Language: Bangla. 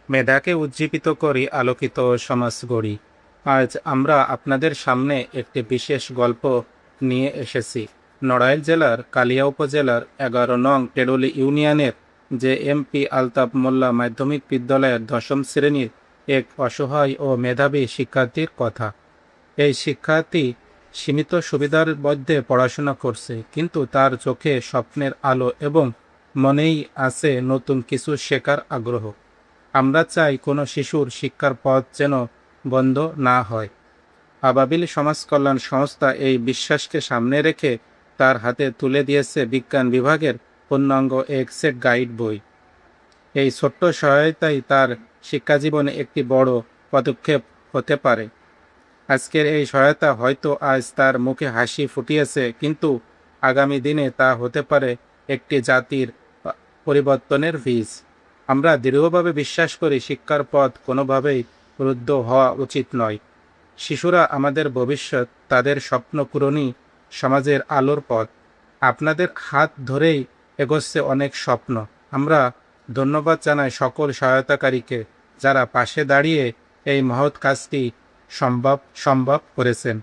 মেধাকে উজ্জীবিত করি, আলোকিত সমাজ গড়ি। আজ আমরা আপনাদের সামনে একটি বিশেষ গল্প নিয়ে এসেছি। নড়াইল জেলার কালিয়া উপজেলার 11 নং টেডলি ইউনিয়নের যে এমপি আলতাফ মোল্লা মাধ্যমিক বিদ্যালয়ের 10ম শ্রেণীর এক অসহায় ও মেধাবী শিক্ষার্থীর কথা। এই শিক্ষার্থী সীমিত সুবিধার মধ্যে পড়াশোনা করছে, কিন্তু তার চোখে স্বপ্নের আলো এবং মনেই আছে নতুন কিছু শেখার আগ্রহ। আমরা চাই কোনো শিশুর শিক্ষার পথ যেন বন্ধ না হয়। আবাবিল সমাজ কল্যাণ সংস্থা এই বিশ্বাসকে সামনে রেখে তার হাতে তুলে দিয়েছে বিজ্ঞান বিভাগের পূর্ণাঙ্গ এক সেট গাইড বই। এই ছোট্ট সহায়তাই তার শিক্ষাজীবনে একটি বড় পদক্ষেপ হতে পারে। আজকের এই সহায়তা হয়তো আজ তার মুখে হাসি ফুটিয়েছে, কিন্তু আগামী দিনে তা হতে পারে একটি জাতির পরিবর্তনের বীজ। আমরা দৃঢ়ভাবে বিশ্বাস করি শিক্ষার পথ কোনোভাবেই রুদ্ধ হওয়া উচিত নয়। শিশুরা আমাদের ভবিষ্যৎ, তাদের স্বপ্ন পূরণই সমাজের আলোর পথ। আপনাদের হাত ধরেই এগোচ্ছে অনেক স্বপ্ন। আমরা ধন্যবাদ জানাই সকল সহায়তাকারীকে, যারা পাশে দাঁড়িয়ে এই মহৎ কাজটি সম্ভব করেছেন।